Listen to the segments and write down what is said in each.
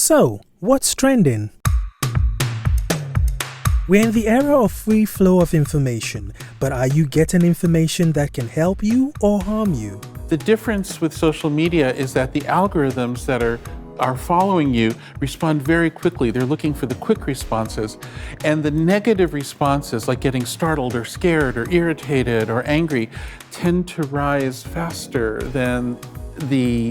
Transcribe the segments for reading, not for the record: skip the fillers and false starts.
So, what's trending? We're in the era of free flow of information, but are you getting information that can help you or harm you? The difference with social media is that the algorithms that are following you respond very quickly. They're looking for the quick responses. And the negative responses, like getting startled or scared or irritated or angry, tend to rise faster than the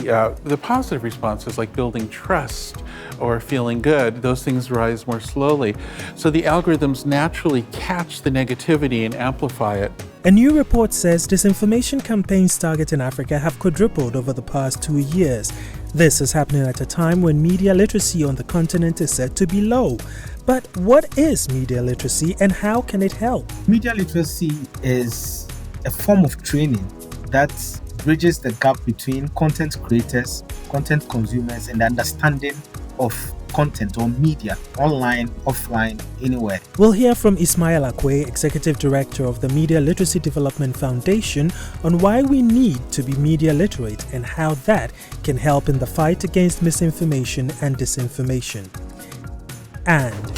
positive responses, like building trust or feeling good. Those things rise more slowly. So the algorithms naturally catch the negativity and amplify it. A new report says disinformation campaigns targeting Africa have quadrupled over the past 2 years. This is happening at a time when media literacy on the continent is said to be low. But what is media literacy and how can it help? Media literacy is a form of training that bridges the gap between content creators, content consumers, and the understanding of content or media, online, offline, anywhere. We'll hear from Ismail Akwei, Executive Director of the Media Literacy Development Foundation, on why we need to be media literate and how that can help in the fight against misinformation and disinformation. And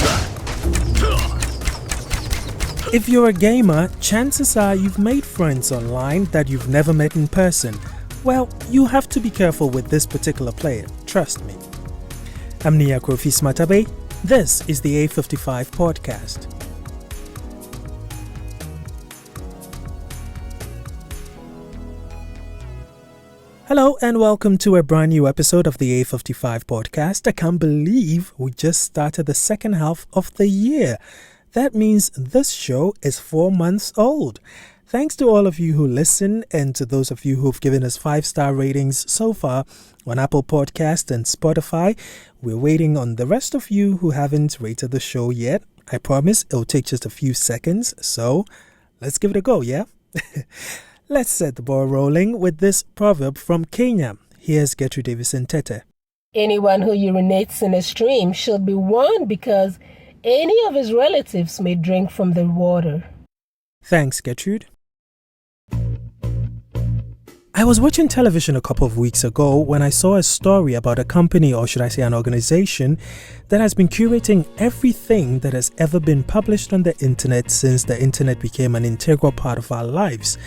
if you're a gamer, chances are you've made friends online that you've never met in person. Well, you have to be careful with this particular player, trust me. I'm Nia Kofi Smatabe. This is the A55 podcast. Hello and welcome to a brand new episode of the A55 podcast. I can't believe we just started the second half of the year. That means this show is 4 months old. Thanks to all of you who listen and to those of you who've given us 5-star ratings so far on Apple Podcast and Spotify. We're waiting on the rest of you who haven't rated the show yet. I promise it'll take just a few seconds, so let's give it a go, yeah? Let's set the ball rolling with this proverb from Kenya. Here's Gertrude Davison Tete. Anyone who urinates in a stream should be warned because any of his relatives may drink from the water. Thanks, Gertrude. I was watching television a couple of weeks ago when I saw a story about a company, or should I say an organization, that has been curating everything that has ever been published on the internet since the internet became an integral part of our lives.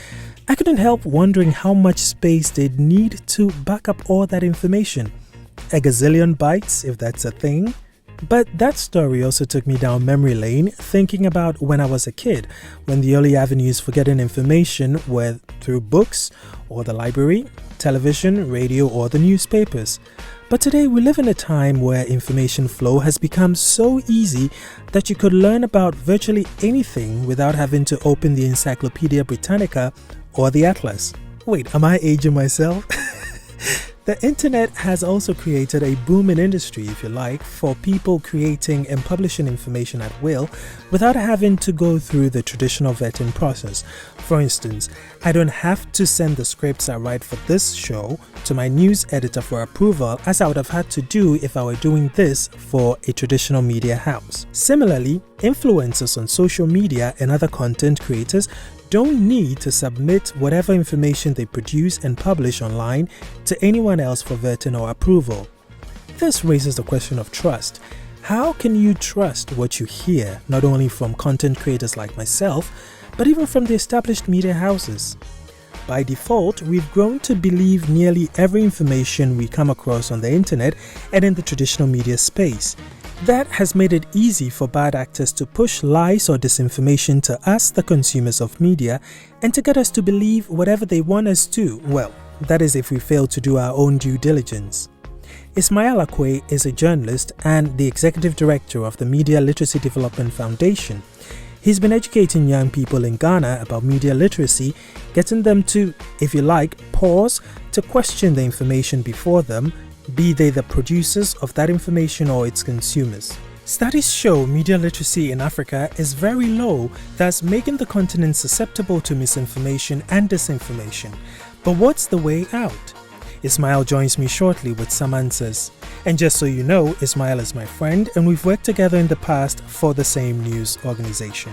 I couldn't help wondering how much space they'd need to back up all that information. A gazillion bytes, if that's a thing. But that story also took me down memory lane, thinking about when I was a kid, when the early avenues for getting information were through books or the library, television, radio, or the newspapers. But today we live in a time where information flow has become so easy that you could learn about virtually anything without having to open the Encyclopedia Britannica or the Atlas. Wait, am I aging myself? The internet has also created a booming industry, if you like, for people creating and publishing information at will without having to go through the traditional vetting process. For instance, I don't have to send the scripts I write for this show to my news editor for approval, as I would have had to do if I were doing this for a traditional media house. Similarly, influencers on social media and other content creators don't need to submit whatever information they produce and publish online to anyone else for vetting or approval. This raises the question of trust. How can you trust what you hear, not only from content creators like myself, but even from the established media houses? By default, we've grown to believe nearly every information we come across on the internet and in the traditional media space. That has made it easy for bad actors to push lies or disinformation to us, the consumers of media, and to get us to believe whatever they want us to. Well, that is if we fail to do our own due diligence. Ismail Akwei is a journalist and the Executive Director of the Media Literacy Development Foundation. He's been educating young people in Ghana about media literacy, getting them to, if you like, pause to question the information before them, be they the producers of that information or its consumers. Studies show media literacy in Africa is very low, thus making the continent susceptible to misinformation and disinformation. But what's the way out? Ismail joins me shortly with some answers. And just so you know, Ismail is my friend and we've worked together in the past for the same news organization.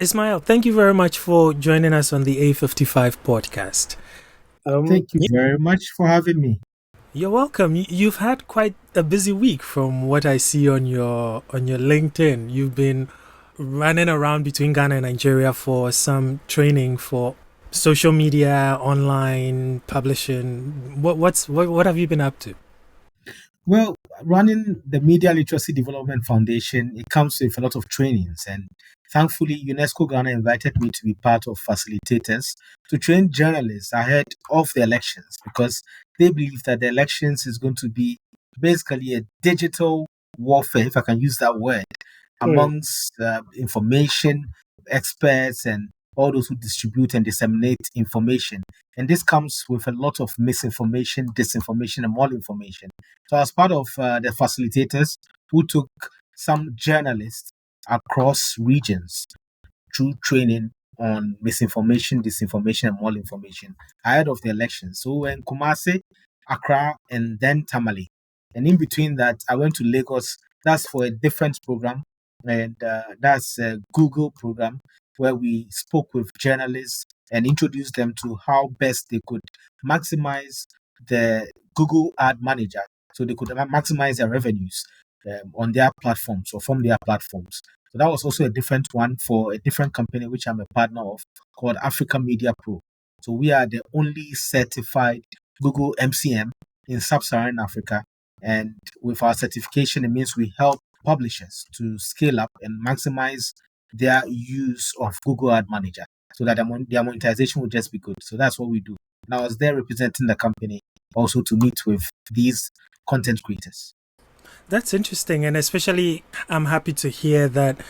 Ismail, thank you very much for joining us on the A55 podcast. Thank you very much for having me. You're welcome. You've had quite a busy week from what I see on your LinkedIn. You've been running around between Ghana and Nigeria for some training for social media, online publishing. What have you been up to? Well, running the Media Literacy Development Foundation, it comes with a lot of trainings. And thankfully, UNESCO Ghana invited me to be part of facilitators to train journalists ahead of the elections because they believe that the elections is going to be basically a digital warfare, if I can use that word, amongst information experts and all those who distribute and disseminate information. And this comes with a lot of misinformation, disinformation, and malinformation. So, as part of the facilitators who took some journalists across regions through training on misinformation, disinformation, and malinformation ahead of the election. So, we're in Kumasi, Accra, and then Tamale. And in between that, I went to Lagos. That's for a different program. And that's a Google program where we spoke with journalists and introduced them to how best they could maximize the Google Ad Manager so they could maximize their revenues on their platforms or from their platforms. So that was also a different one for a different company, which I'm a partner of, called Africa Media Pro. So we are the only certified Google MCM in sub-Saharan Africa. And with our certification, it means we help publishers to scale up and maximize their use of Google Ad Manager so that their monetization will just be good. So that's what we do. And I was there representing the company also to meet with these content creators. That's interesting, and especially I'm happy to hear that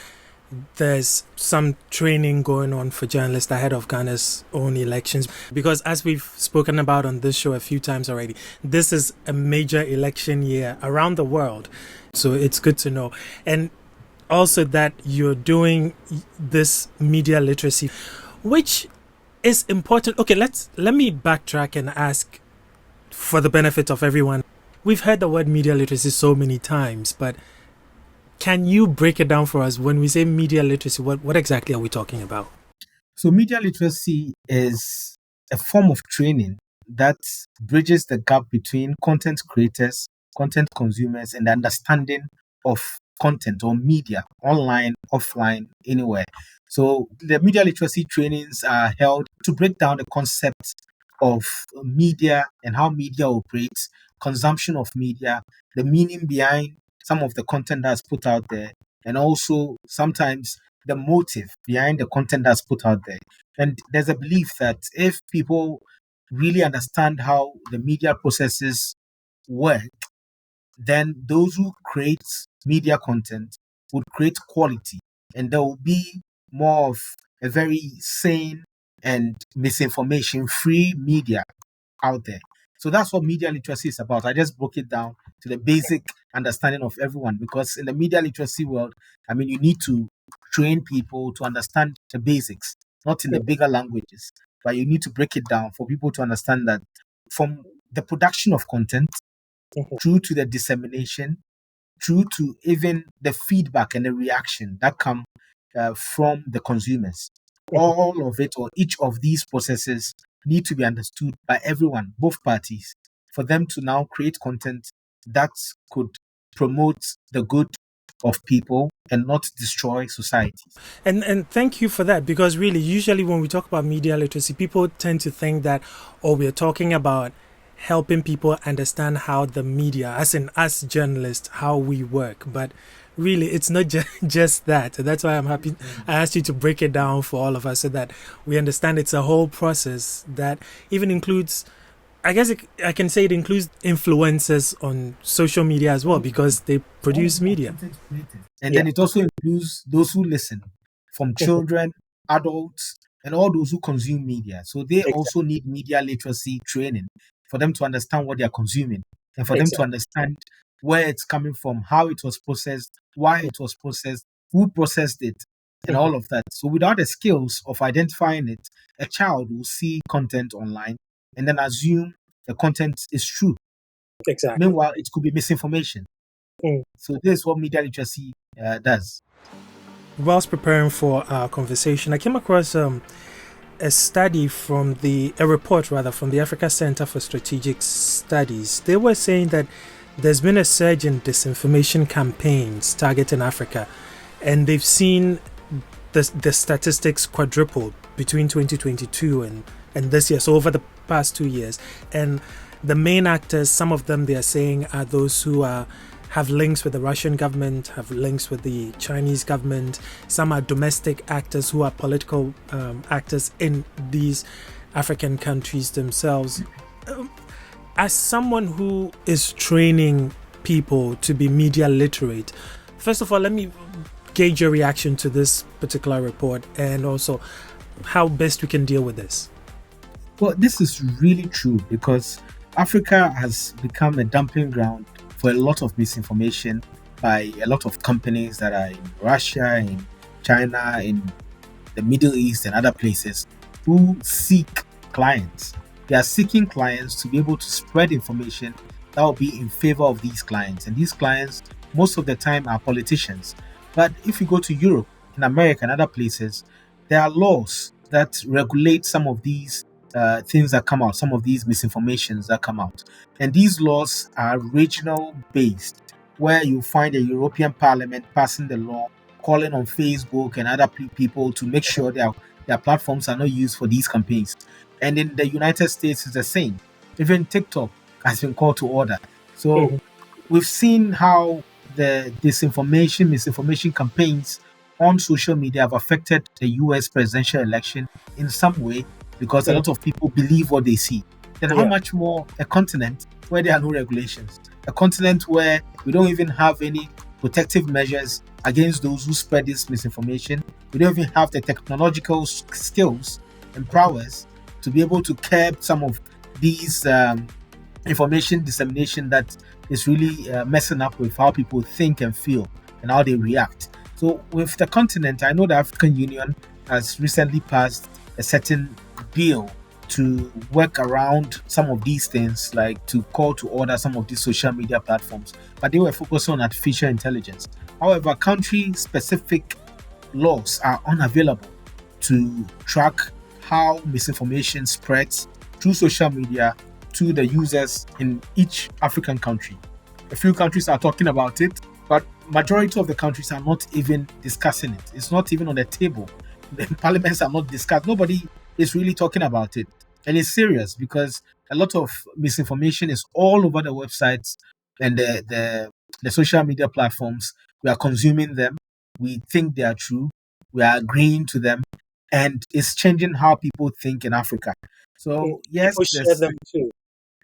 there's some training going on for journalists ahead of Ghana's own elections. Because as we've spoken about on this show a few times already, this is a major election year around the world. So it's good to know. And also that you're doing this media literacy, which is important. Okay, let me backtrack and ask for the benefit of everyone. We've heard the word media literacy so many times, but can you break it down for us? When we say media literacy, what exactly are we talking about? So media literacy is a form of training that bridges the gap between content creators, content consumers, and the understanding of content or media, online, offline, anywhere. So the media literacy trainings are held to break down the concept of media and how media operates, consumption of media, the meaning behind some of the content that's put out there, and also sometimes the motive behind the content that's put out there. And there's a belief that if people really understand how the media processes work, then those who create media content would create quality, and there will be more of a very sane and misinformation free media out there. So that's what media literacy is about. I just broke it down to the basic understanding of everyone because in the media literacy world, I mean, you need to train people to understand the basics, not in the bigger languages, but you need to break it down for people to understand that from the production of content through to the dissemination, through to even the feedback and the reaction that come from the consumers. All of it or each of these processes need to be understood by everyone, both parties, for them to now create content that could promote the good of people and not destroy society. And thank you for that, because really, usually when we talk about media literacy, people tend to think that, oh, we're talking about helping people understand how the media, as in us journalists, how we work. But really, it's not just that. That's why I'm happy I asked you to break it down for all of us so that we understand it's a whole process that even includes, I guess I can say it includes influencers on social media as well, because they produce media. And then it also includes those who listen, from children, adults, and all those who consume media. So they also need media literacy training for them to understand what they are consuming and for them to understand where it's coming from, how it was processed, why it was processed, who processed it, and all of that. So without the skills of identifying it, a child will see content online and then assume the content is true. Exactly. Meanwhile, it could be misinformation. So this is what media literacy does. Whilst preparing for our conversation, I came across a study from a report rather from the Africa Center for Strategic Studies. They were saying that there's been a surge in disinformation campaigns targeting Africa, and they've seen the statistics quadrupled between 2022 and this year, so over the past 2 years. And the main actors, some of them they are saying, are those who have links with the Russian government, have links with the Chinese government. Some are domestic actors who are political actors in these African countries themselves. As someone who is training people to be media literate, first of all, let me gauge your reaction to this particular report, and also how best we can deal with this. Well, this is really true because Africa has become a dumping ground for a lot of misinformation by a lot of companies that are in Russia, in China, in the Middle East, and other places who seek clients. They are seeking clients to be able to spread information that will be in favor of these clients. And these clients, most of the time, are politicians. But if you go to Europe, in America, and other places, there are laws that regulate some of these things that come out, some of these misinformations that come out. And these laws are regional based, where you find the European Parliament passing the law, calling on Facebook and other people to make sure their platforms are not used for these campaigns. And in the United States, it's the same. Even TikTok has been called to order. So we've seen how the misinformation campaigns on social media have affected the US presidential election in some way, because a lot of people believe what they see. Then how much more a continent where there are no regulations, a continent where we don't even have any protective measures against those who spread this misinformation. We don't even have the technological skills and prowess to be able to curb some of these information dissemination that is really messing up with how people think and feel and how they react. So with the continent, I know the African Union has recently passed a certain bill to work around some of these things, like to call to order some of these social media platforms, but they were focusing on artificial intelligence. However, country-specific laws are unavailable to track how misinformation spreads through social media to the users in each African country. A few countries are talking about it, but majority of the countries are not even discussing it. It's not even on the table. The parliaments are not discussed. Nobody is really talking about it. And it's serious because a lot of misinformation is all over the websites and the social media platforms. We are consuming them. We think they are true. We are agreeing to them. And it's changing how people think in Africa. So, yes, people share them too.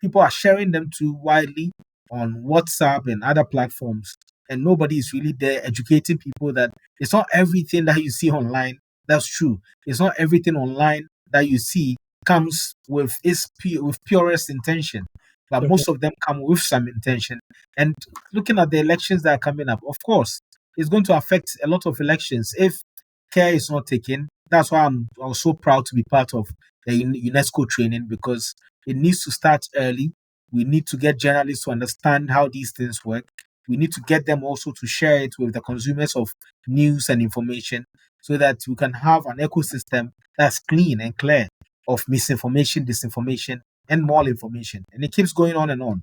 People are sharing them too widely on WhatsApp and other platforms. And nobody is really there educating people that it's not everything that you see online that's true. It's not everything online that you see comes with purest intention, but most of them come with some intention. And looking at the elections that are coming up, of course, it's going to affect a lot of elections if care is not taken. That's why I'm also proud to be part of the UNESCO training, because it needs to start early. We need to get journalists to understand how these things work. We need to get them also to share it with the consumers of news and information, so that we can have an ecosystem that's clean and clear of misinformation, disinformation, and more information. And it keeps going on and on.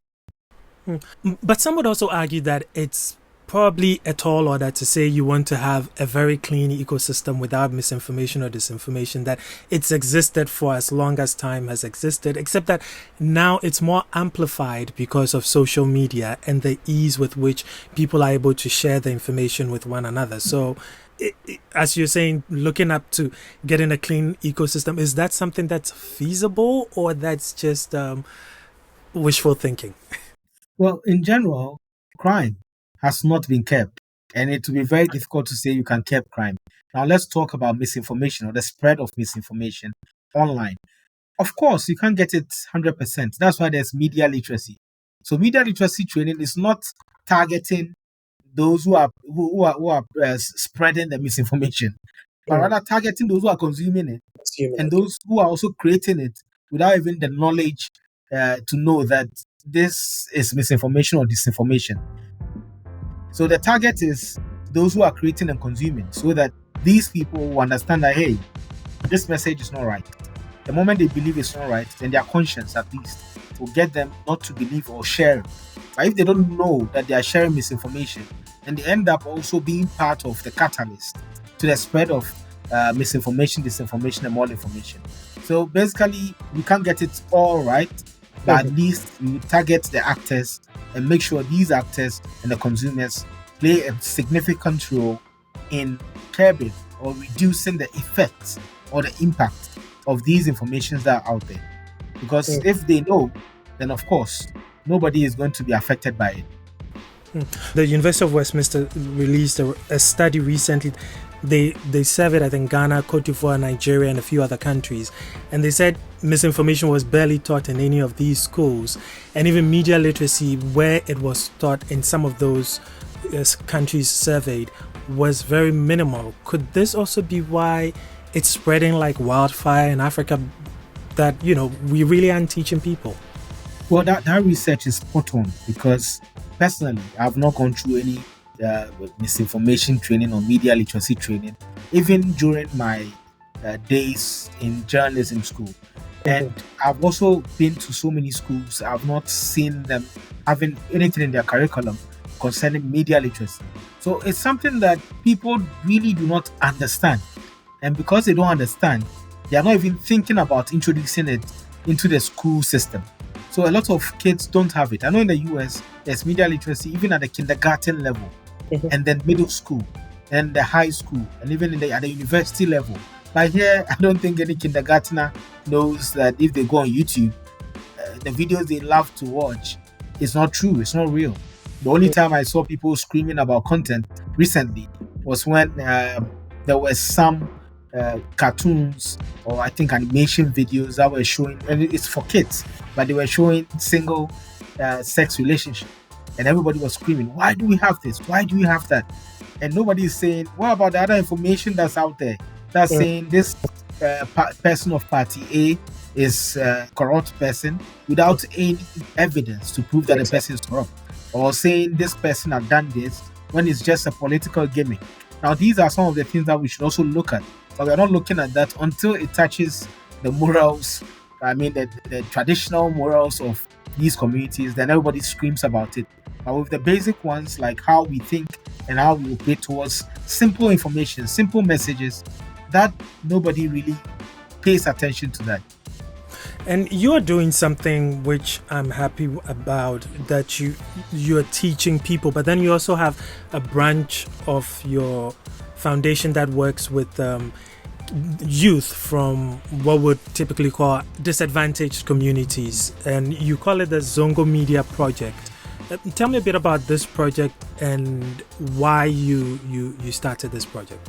But some would also argue that it's probably a tall order to say you want to have a very clean ecosystem without misinformation or disinformation, that it's existed for as long as time has existed, except that now it's more amplified because of social media and the ease with which people are able to share the information with one another. So as you're saying, looking up to getting a clean ecosystem, is that something that's feasible, or that's just wishful thinking? Well, in general, crime has not been kept, and it will be very difficult to say you can keep crime. Now, let's talk about misinformation, or the spread of misinformation online. Of course, you can't get it 100%. That's why there's media literacy. So media literacy training is not targeting those who are spreading the misinformation, but rather targeting those who are consuming it, and those who are also creating it without even the knowledge to know that this is misinformation or disinformation. So the target is those who are creating and consuming, so that these people will understand that, hey, this message is not right. The moment they believe it's not right, then their conscience at least will get them not to believe or share. But if they don't know that they are sharing misinformation, then they end up also being part of the catalyst to the spread of misinformation, disinformation, and malinformation. So basically, we can't get it all right, but at least we target the actors and make sure these actors and the consumers play a significant role in curbing or reducing the effects or the impact of these informations that are out there. Because if they know, then of course nobody is going to be affected by it. The University of Westminster released a study recently. They surveyed, I think, Ghana, Cote d'Ivoire, Nigeria, and a few other countries. And they said misinformation was barely taught in any of these schools. And even media literacy, where it was taught in some of those countries surveyed, was very minimal. Could this also be why it's spreading like wildfire in Africa, that, we really aren't teaching people? Well, that research is spot on, because personally, I've not gone through any misinformation training or media literacy training, even during my days in journalism school. And I've also been to so many schools, I've not seen them having anything in their curriculum concerning media literacy. So it's something that people really do not understand. And because they don't understand, they are not even thinking about introducing it into the school system. So a lot of kids don't have it. I know in the US, there's media literacy even at the kindergarten level, and then middle school, and the high school, and even at the university level. But here, I don't think any kindergartner knows that if they go on YouTube, the videos they love to watch is not true, it's not real. The only time I saw people screaming about content recently was when there were some cartoons or I think animation videos that were showing, and it's for kids, but they were showing single sex relationship, and everybody was screaming, why do we have this, why do we have that? And nobody is saying, what about the other information that's out there that's saying this person of party A is a corrupt person without any evidence to prove that the person is corrupt, or saying this person has done this when it's just a political gimmick. Now these are some of the things that we should also look at, but we're not looking at that until it touches the morals, the traditional morals of these communities. Then everybody screams about it. But with the basic ones, like how we think and how we operate towards simple information, simple messages, that nobody really pays attention to that. And you're doing something which I'm happy about, that you're teaching people, but then you also have a branch of your foundation that works with youth from what would typically call disadvantaged communities, and you call it the Zongo Media Project. Tell me a bit about this project and why you started this project.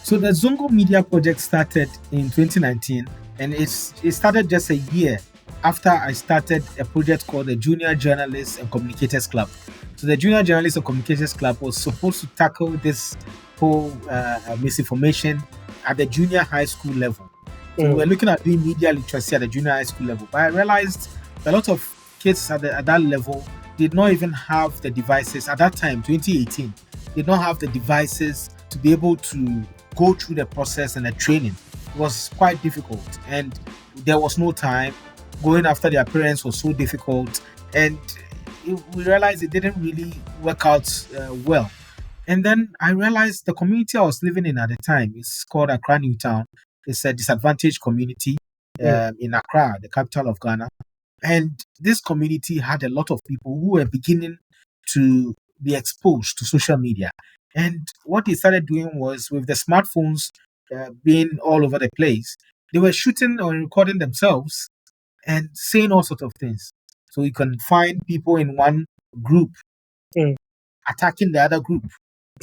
So the Zongo Media Project started in 2019, and it started just a year after I started a project called the Junior Journalists and Communicators Club. So the Junior Journalists and Communicators Club was supposed to tackle this whole misinformation at the junior high school level. So we were looking at doing media literacy at the junior high school level, but I realized a lot of kids at that level did not even have the devices at that time, 2018, did not have the devices to be able to go through the process and the training. It was quite difficult, and there was no time. Going after their parents was so difficult, and we realized it didn't really work out well. And then I realized the community I was living in at the time is called Accra Newtown. It's a disadvantaged community in Accra, the capital of Ghana. And this community had a lot of people who were beginning to be exposed to social media. And what they started doing was, with the smartphones being all over the place, they were shooting or recording themselves and saying all sorts of things. So you can find people in one group attacking the other group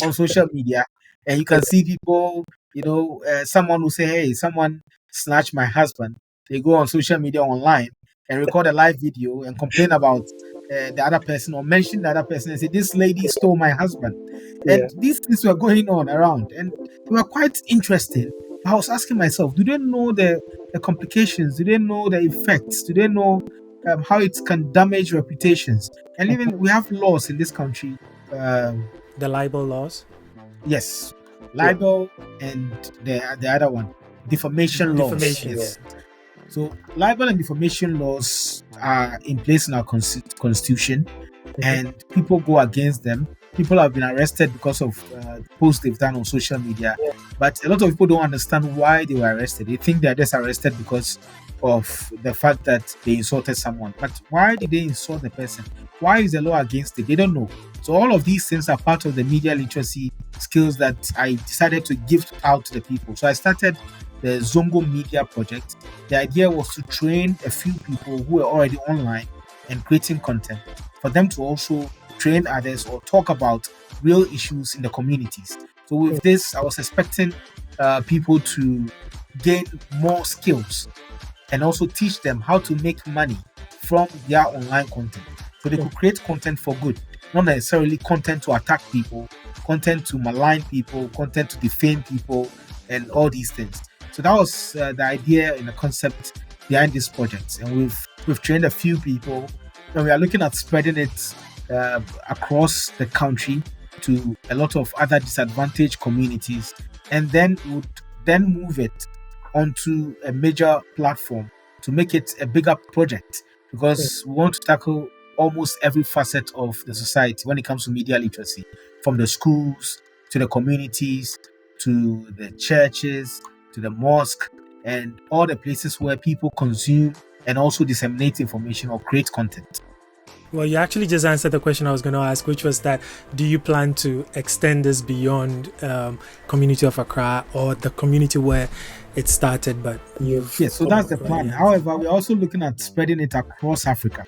on social media, and you can see people, someone will say, hey, someone snatched my husband. They go on social media online and record a live video and complain about the other person, or mention the other person and say, this lady stole my husband. And these things were going on around, and they were quite interesting. I was asking myself, do they know the complications? Do they know the effects? Do they know how it can damage reputations? And even we have laws in this country. The libel laws? Yes, libel and the other one, defamation laws. Defamation, Yes. So libel and defamation laws are in place in our constitution, and people go against them. People have been arrested because of posts they've done on social media, but a lot of people don't understand why they were arrested. They think they're just arrested because of the fact that they insulted someone. But why did they insult the person? Why is the law against it? They don't know. So all of these things are part of the media literacy skills that I decided to give out to the people. So I started the Zongo Media Project. The idea was to train a few people who were already online and creating content for them to also train others or talk about real issues in the communities. So with this, I was expecting people to gain more skills and also teach them how to make money from their online content. So they could create content for good, not necessarily content to attack people, content to malign people, content to defame people, and all these things. So that was the idea and the concept behind this project. And we've trained a few people, and we are looking at spreading it across the country to a lot of other disadvantaged communities, and then would then move it onto a major platform to make it a bigger project, because we want to tackle almost every facet of the society when it comes to media literacy, from the schools to the communities to the churches to the mosque and all the places where people consume and also disseminate information or create content. Well, you actually just answered the question I was going to ask, which was that do you plan to extend this beyond community of Accra or the community where it started? But yes, so that's the plan. However, we're also looking at spreading it across Africa,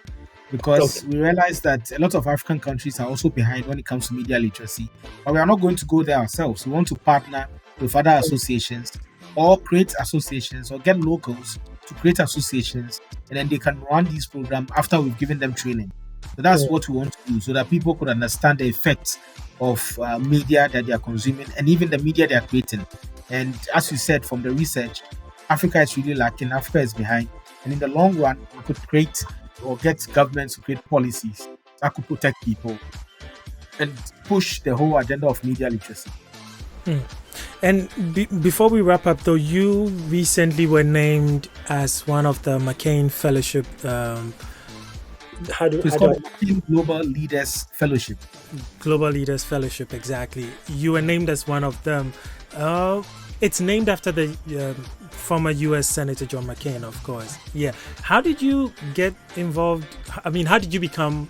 because we realize that a lot of African countries are also behind when it comes to media literacy. But we are not going to go there ourselves. We want to partner with other associations or create associations or get locals to create associations, and then they can run these programs after we've given them training. So that's what we want to do, so that people could understand the effects of media that they are consuming and even the media they are creating. And as you said, from the research, Africa is really lacking, Africa is behind. And in the long run, we could create or get governments to create policies that could protect people and push the whole agenda of media literacy. And before we wrap up, though, you recently were named as one of the McCain Fellowship. It's called McCain Global Leaders Fellowship. Global Leaders Fellowship, exactly. You were named as one of them. It's named after the former U.S. Senator John McCain, of course. Yeah. How did you get involved? I mean, how did you become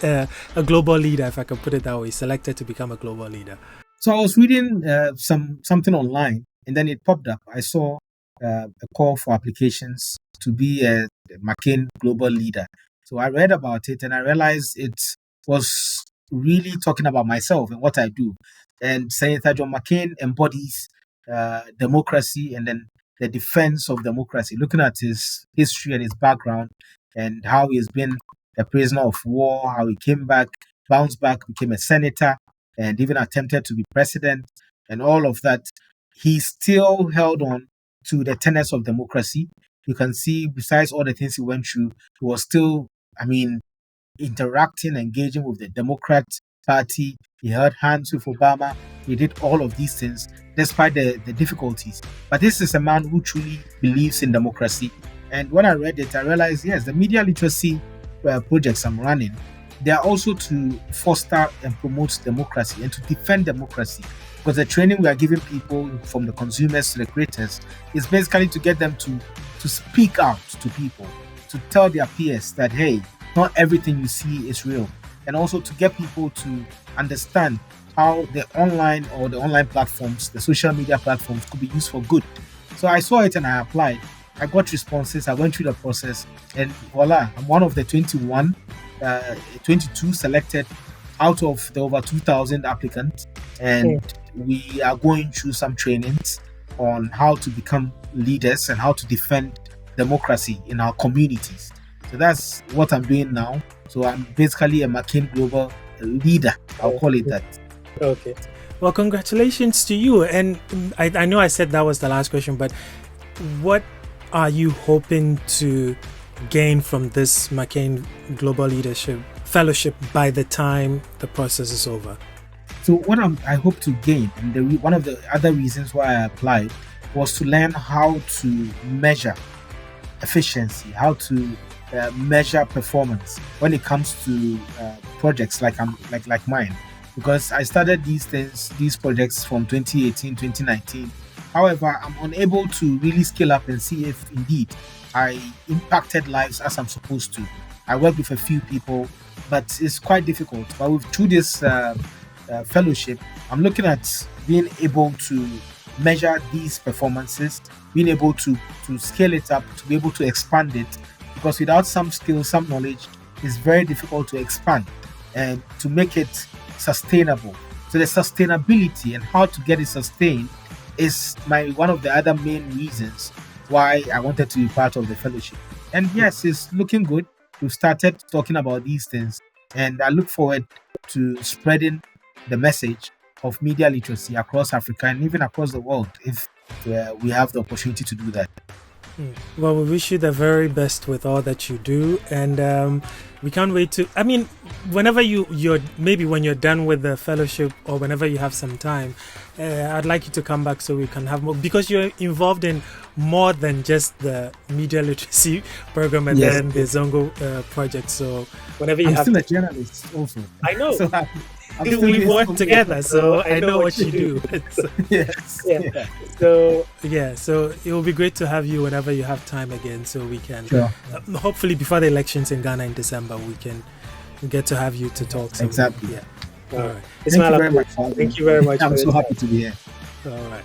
a global leader, if I can put it that way, selected to become a global leader? So I was reading something online, and then it popped up. I saw a call for applications to be a McCain Global Leader. So I read about it, and I realized it was really talking about myself and what I do. And Senator John McCain embodies democracy and then the defense of democracy, looking at his history and his background and how he's been a prisoner of war, how he came back, bounced back, became a senator, and even attempted to be president and all of that. He still held on to the tenets of democracy. You can see, besides all the things he went through, he was still, interacting, engaging with the Democrat Party. He held hands with Obama. He did all of these things despite the difficulties. But this is a man who truly believes in democracy. And when I read it, I realized, yes, the media literacy projects I'm running, they are also to foster and promote democracy and to defend democracy. Because the training we are giving people, from the consumers to the creators, is basically to get them to speak out to people, to tell their peers that, hey, not everything you see is real. And also to get people to understand how the online platforms, the social media platforms, could be used for good. So I saw it and I applied. I got responses. I went through the process, and voila, I'm one of the 22 selected out of the over 2,000 applicants. And we are going through some trainings on how to become leaders and how to defend democracy in our communities. So that's what I'm doing now. So I'm basically a McCain Global leader. I'll call it that. Okay. Well, congratulations to you. And I know I said that was the last question, but what are you hoping to gain from this McCain Global Leadership Fellowship by the time the process is over? So what I hope to gain, and one of the other reasons why I applied, was to learn how to measure efficiency, how to measure performance when it comes to projects like mine, because I started these projects from 2018, 2019. However, I'm unable to really scale up and see if indeed I impacted lives as I'm supposed to. I work with a few people, but it's quite difficult. But through this fellowship, I'm looking at being able to measure these performances, being able to scale it up, to be able to expand it, because without some skills, some knowledge, it's very difficult to expand and to make it sustainable. So the sustainability and how to get it sustained is one of the other main reasons why I wanted to be part of the fellowship. And yes, it's looking good. We've started talking about these things, and I look forward to spreading the message of media literacy across Africa and even across the world if we have the opportunity to do that. Well, we wish you the very best with all that you do, and we can't wait to. I mean, whenever you're maybe when you're done with the fellowship or whenever you have some time, I'd like you to come back so we can have more, because you're involved in more than just the media literacy program and then the Zongo project. So whenever you I'm have, still a journalist also. I know. So we work together, so I know what you do. So, yes. yeah. So it will be great to have you whenever you have time again, so we can hopefully before the elections in Ghana in December we can get to have you to talk. Exactly. Yeah. All right. Thank you very much. Thank you very much. I'm so happy to be here. All right.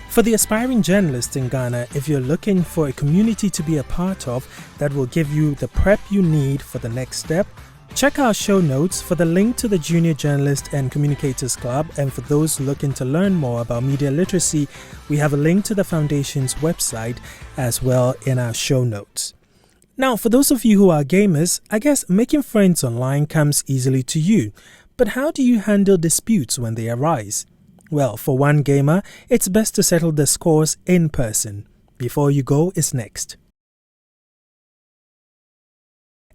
For the aspiring journalist in Ghana, if you're looking for a community to be a part of that will give you the prep you need for the next step, check our show notes for the link to the Junior Journalist and Communicators Club, and for those looking to learn more about media literacy, we have a link to the Foundation's website as well in our show notes. Now, for those of you who are gamers, I guess making friends online comes easily to you, but how do you handle disputes when they arise? Well, for one gamer, it's best to settle the scores in person. Before You Go is next.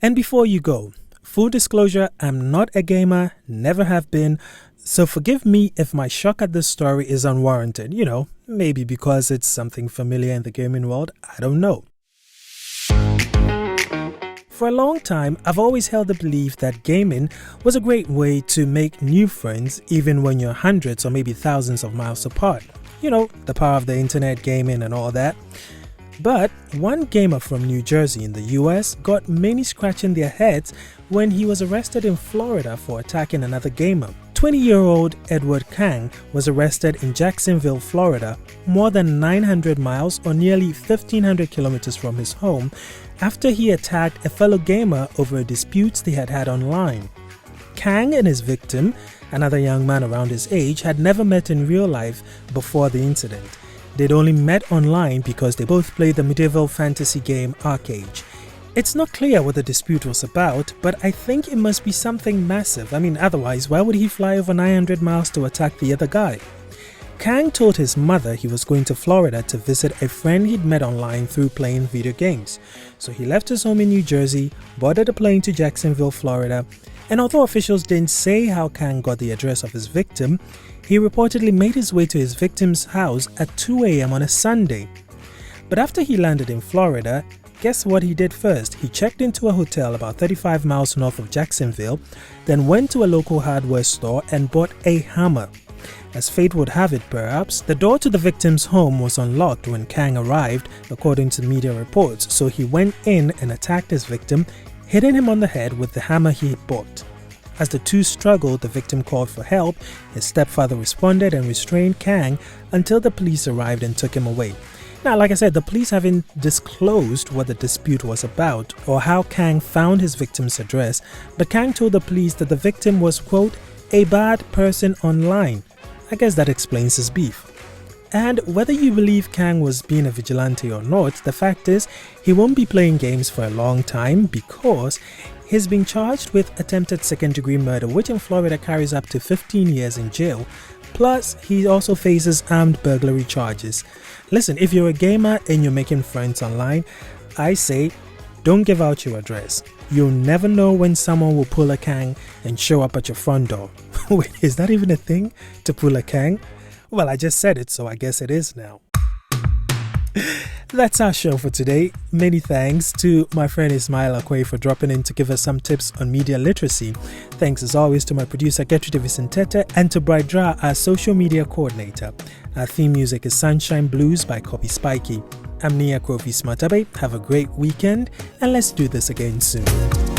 And before you go, full disclosure, I'm not a gamer, never have been, so forgive me if my shock at this story is unwarranted. You know, maybe because it's something familiar in the gaming world, I don't know. For a long time, I've always held the belief that gaming was a great way to make new friends even when you're hundreds or maybe thousands of miles apart. You know, the power of the internet, gaming and all that. But one gamer from New Jersey in the US got many scratching their heads when he was arrested in Florida for attacking another gamer. 20-year-old Edward Kang was arrested in Jacksonville, Florida, more than 900 miles or nearly 1,500 kilometers from his home, after he attacked a fellow gamer over a dispute they had had online. Kang and his victim, another young man around his age, had never met in real life before the incident. They'd only met online because they both played the medieval fantasy game Arcade. It's not clear what the dispute was about, but I think it must be something massive. I mean, otherwise, why would he fly over 900 miles to attack the other guy? Kang told his mother he was going to Florida to visit a friend he'd met online through playing video games. So he left his home in New Jersey, boarded a plane to Jacksonville, Florida, and although officials didn't say how Kang got the address of his victim, he reportedly made his way to his victim's house at 2 a.m. on a Sunday. But after he landed in Florida, guess what he did first? He checked into a hotel about 35 miles north of Jacksonville, then went to a local hardware store and bought a hammer. As fate would have it perhaps, the door to the victim's home was unlocked when Kang arrived, according to media reports, so he went in and attacked his victim, hitting him on the head with the hammer he had bought. As the two struggled, the victim called for help. His stepfather responded and restrained Kang until the police arrived and took him away. Now, like I said, the police haven't disclosed what the dispute was about or how Kang found his victim's address, but Kang told the police that the victim was, quote, a bad person online. I guess that explains his beef. And whether you believe Kang was being a vigilante or not, the fact is he won't be playing games for a long time because he's being charged with attempted second-degree murder, which in Florida carries up to 15 years in jail. Plus, he also faces armed burglary charges. Listen, if you're a gamer and you're making friends online, I say don't give out your address. You'll never know when someone will pull a Kang and show up at your front door. Wait, is that even a thing? To pull a Kang? Well, I just said it, so I guess it is now. That's our show for today. Many thanks to my friend Ismail Akwei for dropping in to give us some tips on media literacy. Thanks as always to my producer Gertrude Vicentete and to Bridra, our social media coordinator. Our theme music is Sunshine Blues by Copy Spikey. I'm Nia Kofi Smatabe. Have a great weekend and let's do this again soon.